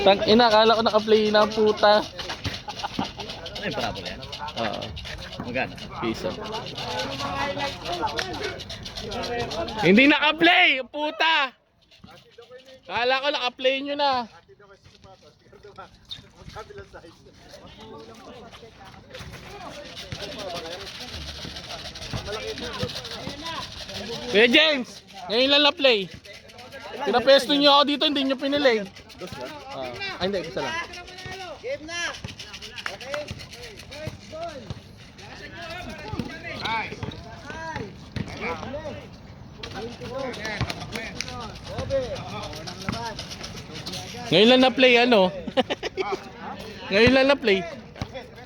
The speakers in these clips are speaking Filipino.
Tang ina, akala ko naka-play na ang puta. Ano yung parabol yan? Oo. Magana? Piso. Hindi naka-play, puta. Akala ko naka-play nyo na. Kuya James, ngayon lang na-play. Pinapesto nyo ako dito, hindi nyo pinili. Ay hindi, isa lang. Game na! Okay? First ball! Nice. Ngayon lang na-play ano? Ngayon lang na-play.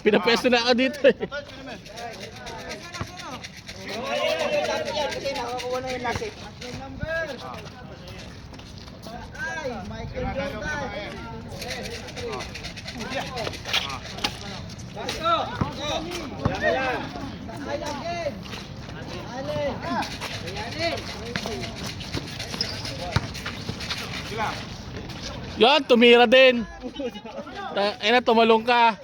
Pinapesto na ako dito eh. Kasi nakakuha na yung last number! Ay, Michael Jordan! Basko! Ay, again! Allen! Ayan! Yan, tumira din. Ay na, tumalong ka.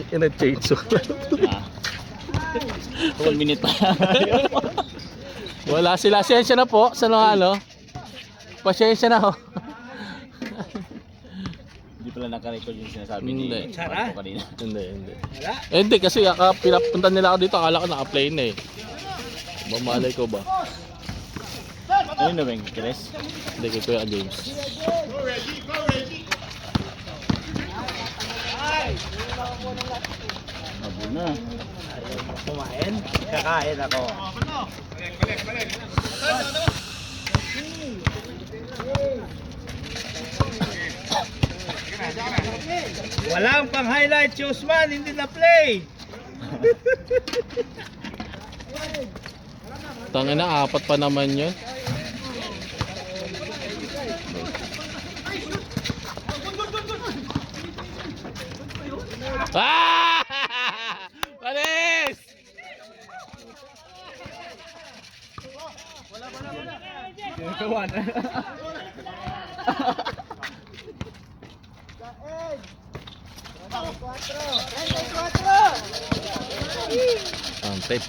Ina change. 1 minute pa. Wala sila. Pasensya na po sa mga ano. Pasensya na ho. Hindi pala naka-record yung sinasabi Hindi. ni Marco kanina. Hindi. Eh, hindi kasi pinapunta nila ako dito. Akala ko naka-play na eh. Mamalay ko ba? Ano na ba yung Chris? Hindi kay Kuya James. Mabo na. Kumain? Kakain ako. Balik. Walang pang highlight, Usman, hindi na play. Tangina, apat pa naman yun. Ah! Paris! Ginagawa na. Ang tip.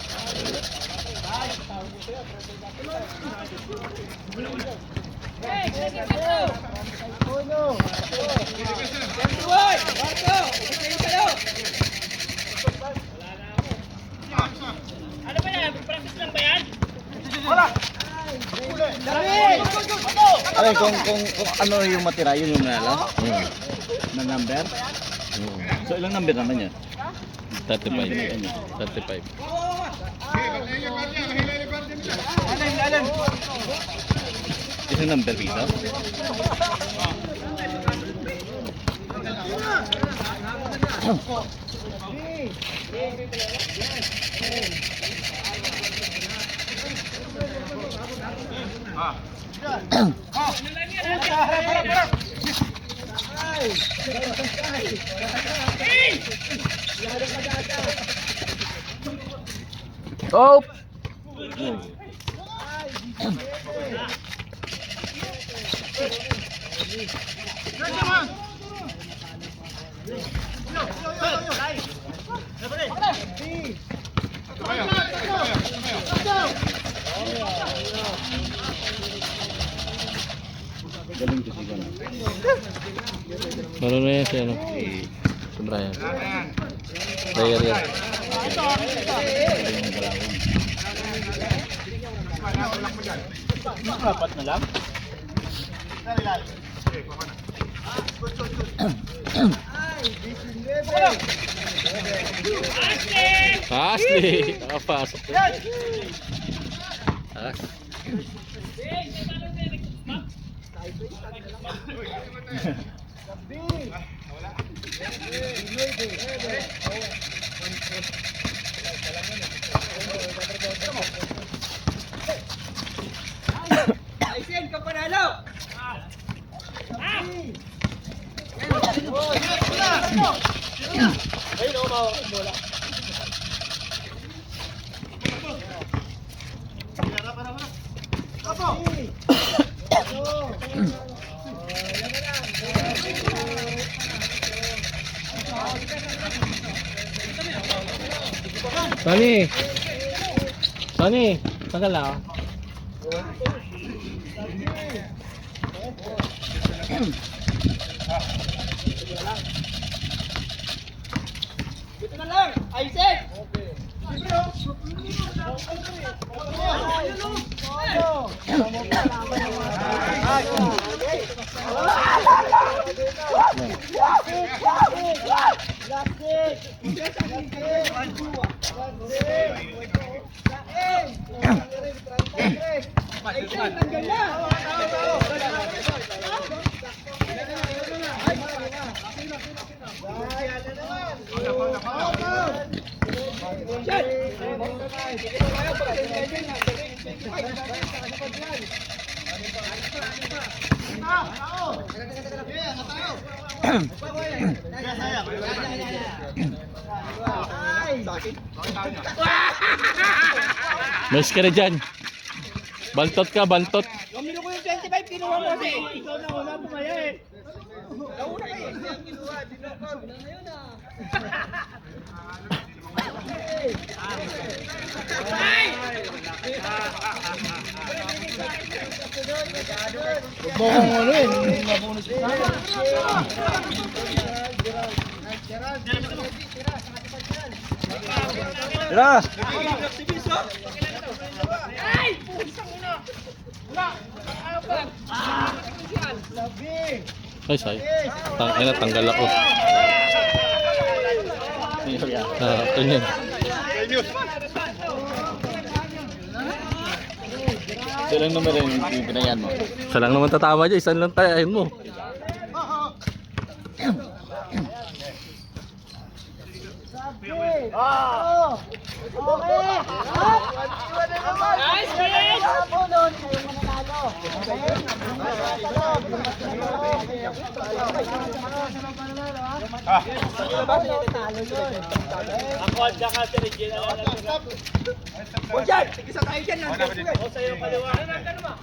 Ano ba yan? Practice lang ba yan? Ay, kung ano yung matira, yun yung nanalo? Na number? So ilang number naman yun? 35. 35. Isang number piso? Oh! Galing ko siguro. Meron na yan si ano? Si Brian. Player yan. Apat na lang? Ashley! Nakapasok. Tony! Tony! Tagal na ako. Mas ka na dyan. Baltot ka, baltot. Gumilo ko yung 25, kinuha mo kasi. Ikaw na wala pumaya eh. Nauna kayo. Huwag mo kong ano eh, mabonus pa. Tira! Ay, say. Tanggal ako. Ganyan. So ilang numero yung pinayan mo? Isa lang naman tatama dyan. Isan lang tayahin mo. Ako at saka si Regina lang lang. O dyan! Isa tayo dyan lang. O sa'yo kaliwa. Ano ba?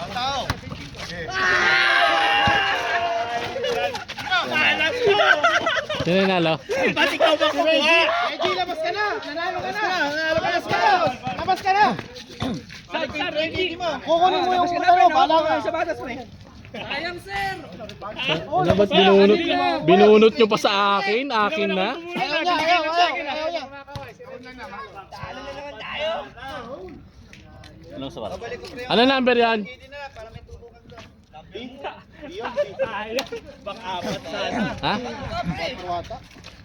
Ang tao. Sino yung nalo? Ba't ikaw ba kumuha? Reggie, labas ka na! Nanalo ka na! Labas ka na! Labas ka na! Saan, Reggie? Kukunin mo yung ano, bala ka sa batas mo eh. Sayang, sir! Ano ba't binunot? Binunot nyo pa sa akin? Akin na? Ayaw niya, ayaw niya. Anong sabat? Ano number yan? Baka apat sana. Ha?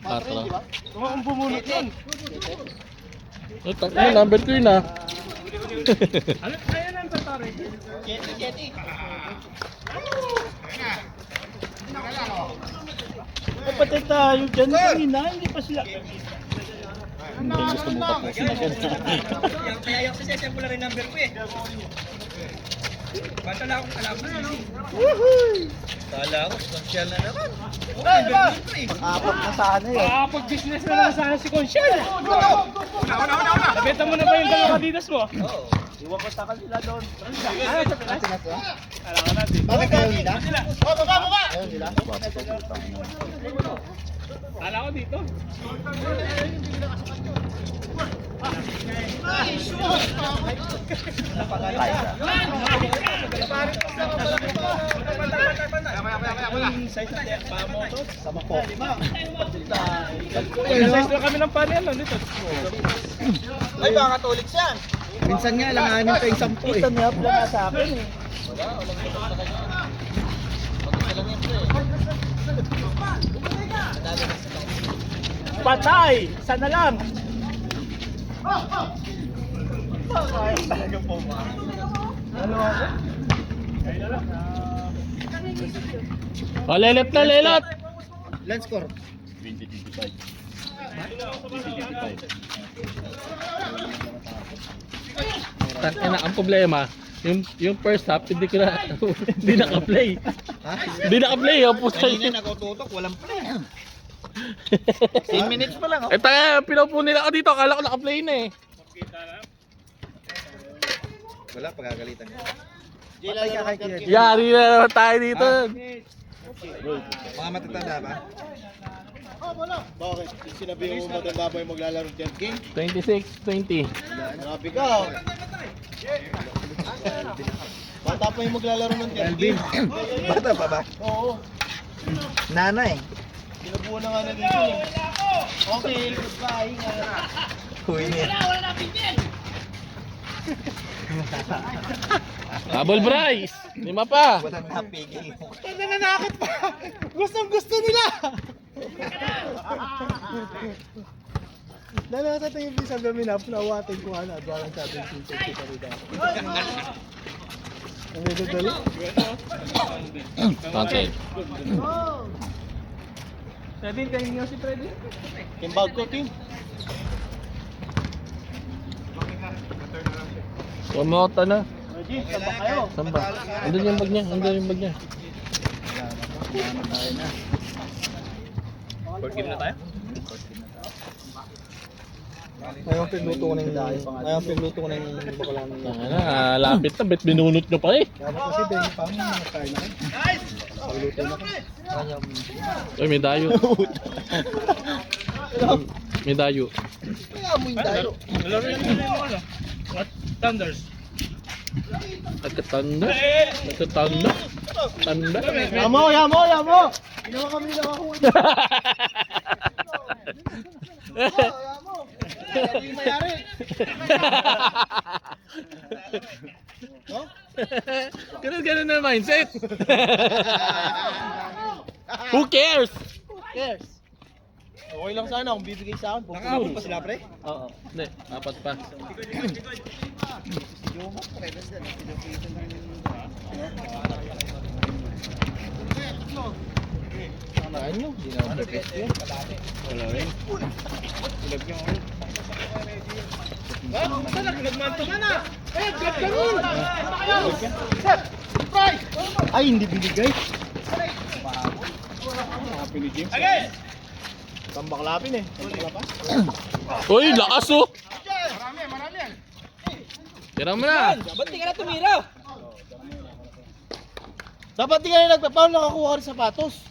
4. Kung ang bumunot nun. Ano number ko yun ah? Ano kaya nang tatari? Jetty. Kapatid tayo dyan kanina, hindi pa sila. Hindi gusto mo tapusin agad. Kaya yung sasya ko lang rin number ko eh. Bata lang akong kalaban ano? Kala ko, social na naman. Pag-apat na sana eh. Pag-business na lang sana si Conchal. Una. Nabenta mo na ba yung dalawa Adidas mo? Oo. Iwan ko takal sila doon. Ano sa Pinas? Alam ka natin. Bakit kayo nila? Baba! Ayaw nila? Kala ko dito. Size na kami ng panel dito. Ay baka tulik yan. Minsan nga langanin pa yung 10 eh. Ito niya na sa akin eh. Patay! Sana lang! O, lelot na, lelot. Land score. 20-25. 20-25. Tangina, ang problema, yung first half, hindi ko na, hindi naka-play. Hindi naka-play, yung pusta yun. Nagututok, walang play. 10 minutes pa lang, oh. Eh, tayo, pinaupo nila ako dito, akala ko naka-play na eh. Wala, pagagalitan. Patay ka kay Kuya. Yari na naman tayo dito. Mga matatanda ba? Bakit? Sinabi mo matanda ba yung maglalaro dyan? Game? 26-20. Grabe ka. Bata pa yung maglalaro ng Elvin. Bata pa ba? Oo. Nanay. Pinabuo na nga na dito. Okay, goodbye. Huwi niya. Double Bryce. Lima pa. Walang napigil. Nananakit pa. Gustong gusto nila. Dala sa tingin sa gamin na plawatin ko ana adwalan sa atin si Tito Rida. Ang medyo dalo. Content. Sabin kayo niyo si Freddy. Timbag ko team. Pumota na. Ready, saba kayo. Saan ba? Andun yung bag niya. Andun yung bag niya. Ngayon pinluto ko na yung dayo. Ngayon pinluto ko na yung bakalan. Tangina, lapit na. Bet binunot nyo pa eh. Kaya kasi bengi pa mo nagkain na kayo. Pagluto na ko. Uy, may dayo. May dayo. Kaya mo yung dayo. Nagkatanda. Nagkatanda. Tanda. Yamo, yamo, yamo. Ginawa kami na ako. Yamo. Hindi mayari. No? Ganun na mindset. Who cares? Yes. Okay lang sana kung bibigay sa akin. Nakakapon pa sila, pre? Oo. Hindi, apat pa. Samahan nyo, hindi na ako prepare yun. Wala rin. Ilag nyo ako. Nagmanto ka na! Eh, get ka nun! Set! Price! Ay, hindi binigay. Happy ni James. Okay! Tambaklapin eh. Tambaklapa? Uy, lakas oh! Marami yan. Tira mo na! Ba't di ka na tumira? Dapat di ka na nagpapaw, nakakuha ka rin sapatos.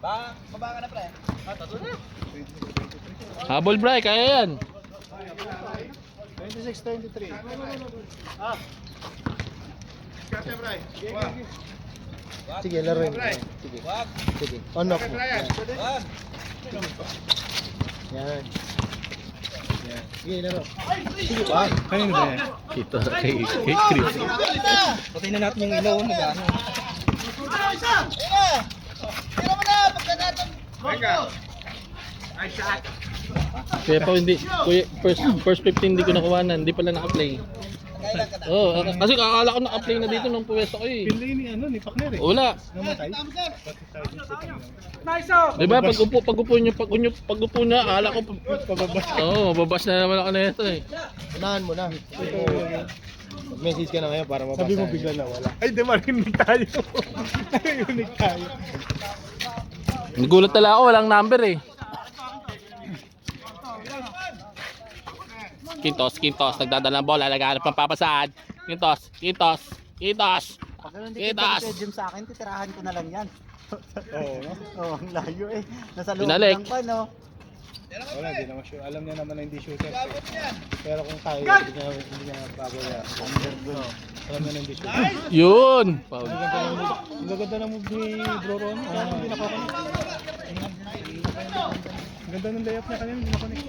Baba ka na, pre. Habol bray, kaya yan. 26-23. Karte, Bray. Sige, laruin mo. Sige. Sige. Unlock mo. Brian. Yan. Yan. Sige, laro. Sige pa. Kanino ba yan? Kita kay Chris. Patay na natin yung ilaw. Mag-ano. Venga. Ay, shot. Kaya pa hindi, kuya, first 15 hindi ko nakuhanan, hindi pala naka-play. Oo, kasi akala ko naka-play na dito nung puwesto ko eh. Pili ni ano, ni Pakner eh. Wala. Namatay. Di ba pag upo niya, akala ko Pababas. mababas na naman ako na ito eh. Unahan mo na. Mag-message ka na ngayon para mabasa. Sabi mo bigla na wala. Ay, di marinig tayo. Marinig tayo. Nagulat talaga ako, walang number eh. Kintos, nagdadala ng bola, naghahanap ng papasaan. Kintos. Pag hindi kita Jim sa akin, titirahan ko na lang yan. Oo, no? Oo, ang layo eh. Nasa loob Binalik. lang pa, no? Wala, hindi naman sure. Alam niya naman na hindi shooter. Pero kung kaya, hindi niya babaya. Alam niya na hindi shooter. Yun! Ang gaganda ng move ni Bro Ron. Kaya hindi nakakonek. Ang ganda ng layup niya kanina, hindi nakakonek.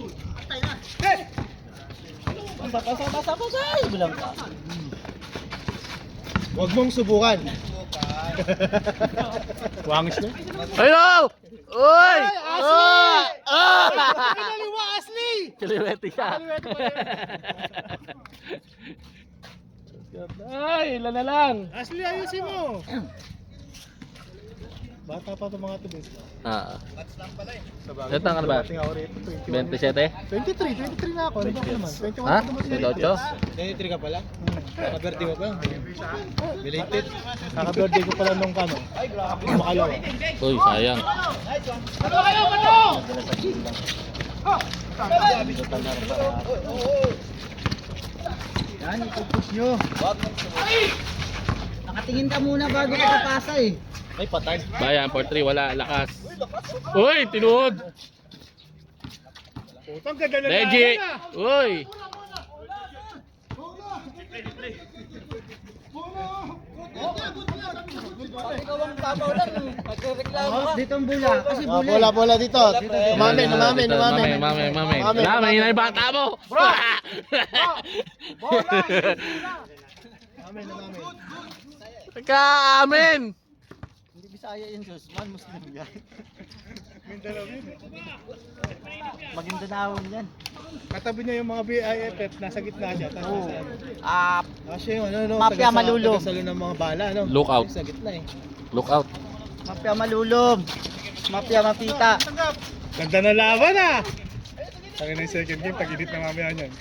Basa, bilang ka. Huwag mong subukan. Wangis na. Ayun! Uy! Pinaliwa, Ashley! Kaliwete ka. Ay, ilan na lang. Ashley, ayusin mo. Bata pa itong mga to, bes. Ah. Ito ang ano ba? Dating ako rito, 27? 23 na ako. Ano ba ako naman? 21 Ha? pa naman. 28? 23 ka pala? Kaka-birthday mo pa? Belated. Kaka-birthday ko pala nung kano? Makalaw. Uy, sayang. Yan, ipupus nyo. Nakatingin ka muna bago ka papasa eh. Ay, patay. Bayan, 4-3, wala, lakas. Uy, tinuod. Putang ganda na Legit. Uy. Dito ang bula. Kasi bula. Bola dito. Umamin. Mame. Wala, mahina yung bata mo. Umamin. Ka-amin. Hindi Bisaya yun, Diyos. Man, Muslim yan. Maguindanao yan. Katabi niya yung mga BIFF, nasa gitna siya. Oo. Kasi yung ano, Mafia malulom. tagasalo ng mga bala, no? Look out. Sa gitna eh. Look out. Mafia malulom. Mafia mapita. Ganda na laban ah! Tangin na yung second game, tag-edit na mamaya niyan.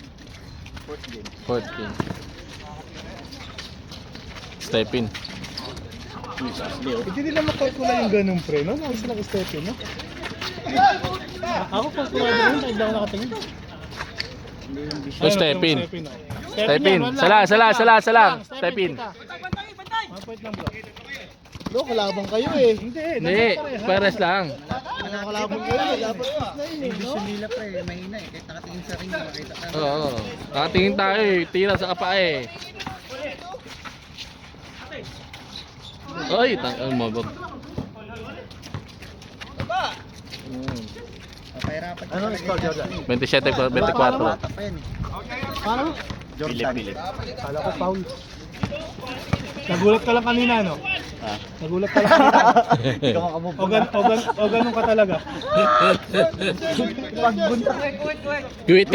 Fourth king. Step in. Hindi nila makalkula yung ganung pre, no? Nakisa lang step in, no? Ako kalkulado rin, hindi ako nakatingin. So step in. Step in. yan, Salang. Step in. 1 point lang bro. Bro, kalabang kayo eh. Hindi, pares lang. Kalabang kayo, dapat na yun eh, no? Gusto nila pre, mahina eh. Kahit nakatingin sa ring, makita ka. Oo. Nakatingin tayo eh. Tira sa kapa eh. Ay, mabog. Papahirapan ka Ano talaga score, yan. Jordan? 27, 24. Bata pa yan eh. Paano? Jordan. Kala ko foul. Nagulat ka lang kanina, no? Ha? Nagulat ka lang kanina. Hindi ka makamove. O ganun ka talaga. Pagbunta. Guhit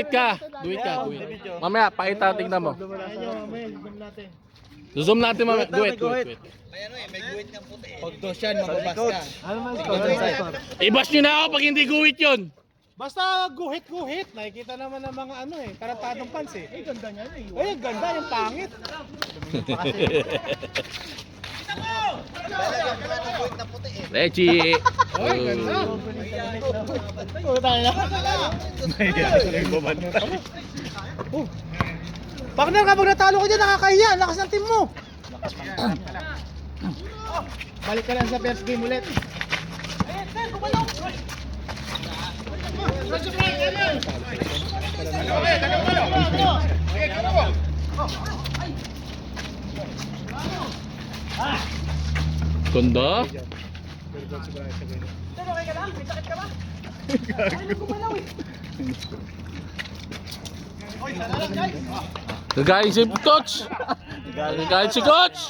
ka. Guhit. Mamaya, pakita, tingnan mo. Ayun, mamaya, zoom natin. Zoom natin mamaya. Guhit. Pag dos yan, mababas ka. Ano man score? Ibas nyo na ako pag hindi guhit yun. Basta guhit. Nakikita naman ng mga ano eh, karatadong fans eh. Ay, ganda niya eh. Ay, ang ganda, yung pangit. Reggie. Ay, ganda. Oh, tayo na. Oh. Partner, kapag natalo ko dyan, nakakahiya. Lakas ng team mo. Balik ka lang sa first game ulit. Kondo. Nagkain si coach. Nagkain si coach.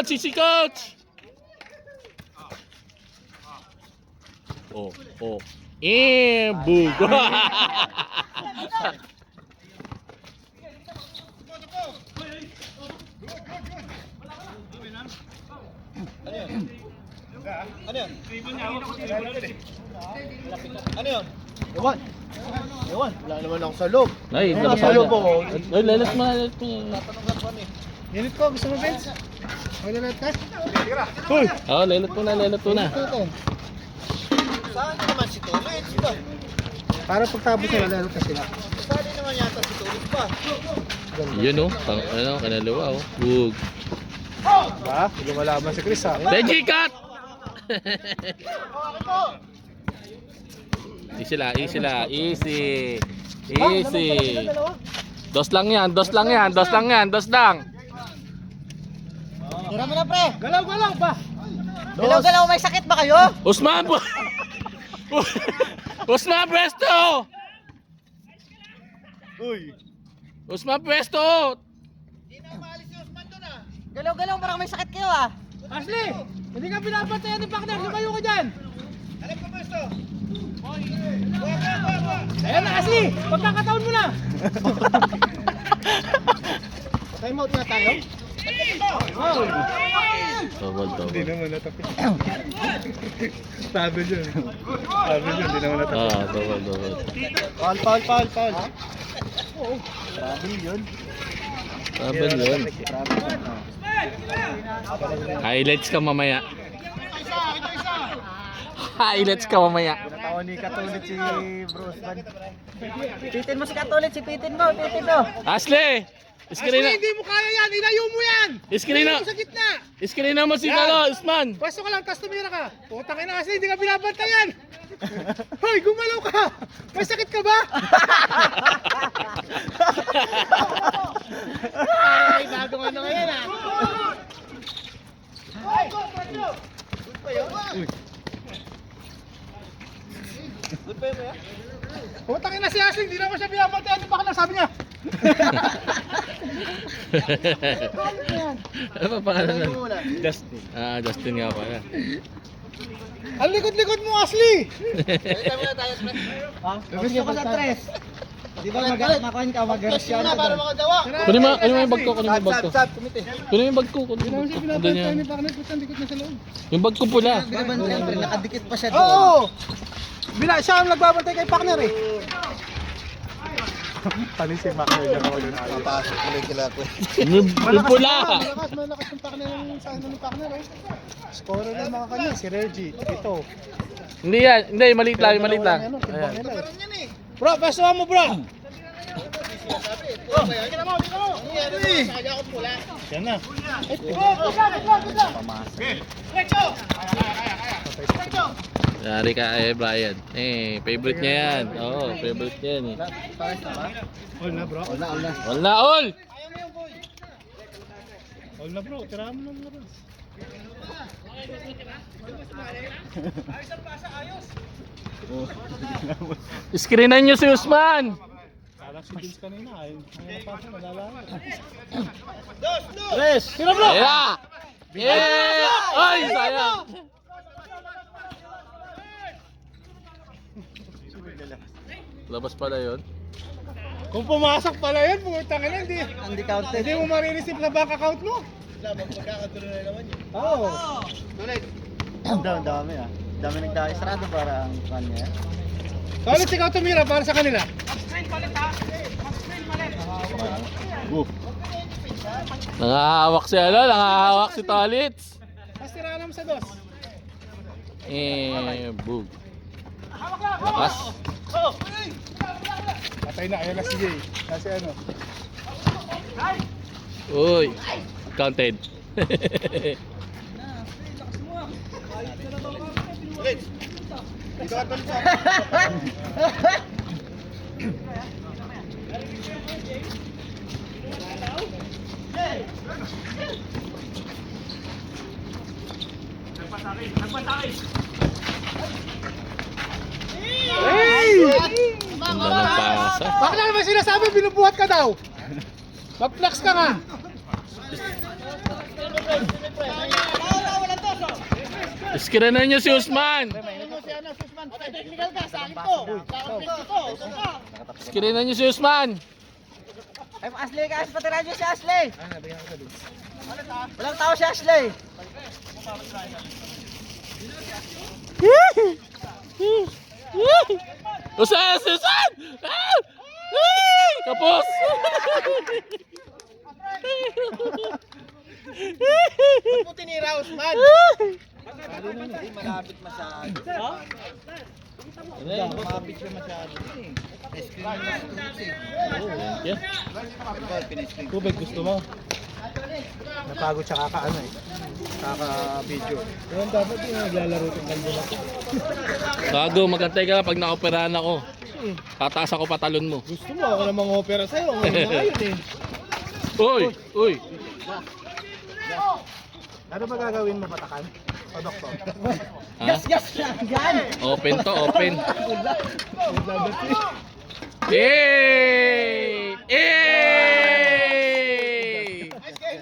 Si coach. Oh. Bug. Ewan. Wala naman ako sa loob. Ay, Wala sa loob ako. Ay, lelet mo. Unit ko, gusto mo Vince? Wala na ka? Hoy! Oh, lelet mo na. Saan naman si Torres ba? Para pagtapos nila, lalo ka sila. Saan naman yata si Torres ba? Yun oh, kanalawa oh. Bug. Ba? Hindi malaman si Chris ha? Reggie, cut! Easy lang. Easy. Dos lang yan. Tira mo na pre. Galaw ba? Galaw-galaw, may sakit ba kayo? Usman Presto! Usman Presto! Galaw-galaw, parang may sakit kayo ah. Ashley! Hindi ka pinapatayan ni partner. Lumayo ka dyan! Alam ko, Presto! Ayan na kasi! Pagkakataon mo na! Time out na tayo? Double. naman natapos. Sabi dyan. Hindi naman natapos. Ah, double. Foul. Travel yun. Double yun. Highlights ka mamaya. Highlights ka mamaya. Natawa ni Katulit si Bruce Van. Pitin mo si Katulit, pitin mo. Ashley! Screen na. Hindi mo kaya yan! Ilayo mo yan! Screen na. Sa gitna! Screen na mo si Usman. Pwesto ka lang, tapos tumira ka. Putang ina kasi, hindi ka binabantayan! Hoy, gumalaw ka! May sakit ka ba? Ay, bagong ano ngayon ah! Putang ina si Ashley, hindi naman siya binabantayan. Bakit lang sabi niya? Ano pa pangalan nun? Justin. Ah, Justin nga pala. Ang likod-likod mo, Ashley! Gusto ko sa tres. Di ba makuhan ka, mag-reaksyon ka doon. Kunin mo yung bag ko, kunin mo yung bag ko. Kunin mo yung bag ko, kunin mo yung bag ko. Andun yan. Yung bag ko pula. Siyempre, nakadikit pa siya doon. Oo! Siya ang nagbabantay kay partner eh. Palisin Macner dyan ako yun. Papasok ulit sila ko. Yung pula. Malakas yung partner ng partner eh. Scorer lang mga kanya, si Reggie. Ito. Hindi yan, hindi, maliit lang. Ayan. Bro, pesuhan mo bro! Yan na. Yari ka Brian. Favorite niya yan. Oo, favorite niya yan eh. All na bro. All na, all! All na bro. Tirahan mo lang labas. Screenan niyo si Usman! Parang si Vince kanina. Ayun na pa siya. Nalala. Tres! Sino bro? Yeah! Yeah! Ay, sayang! Labas pala yun. Kung pumasok pala yun, putang ina, Hindi counted. hindi mo marireceive na bank account mo. Oo. Ang dami ah. Dami nagdakisarado para ang kanya. Tolit ikaw tumira para sa kanila. Nangahawak si nangahawak si Tolits. Tapos tirahan mo sa dos. Bug. Lakas. Patay na, ayan na si Jay. Kasi ano. Uy, counted. Hey! Ganda ng pasa. Bakit lang naman sinasabi, binubuhat ka daw? Mag-flex ka nga. Screenan niyo si Usman. Screenan niyo si Usman. Ay, Ashley, kasi patirahan niyo si Ashley. Walang tao si Ashley. Susan! Kapos! Ba't mo tinira, Usman? Hindi malapit masyado. Malapit siya masyado. Tubig, gusto mo? Napagod siya kakaano eh. Kaka-video. Yun, dapat yung naglalaro itong kanto na. Bago, magantay ka pag na-operahan ako. Tataas ako patalon mo. Gusto mo, ako namang opera sa'yo. Ngayon na ngayon eh. Uy! Ano ba gagawin mo, Batakan? O, doktor? Ha? Gas lang yan. Open to, open. Yay! Yay! Nice game!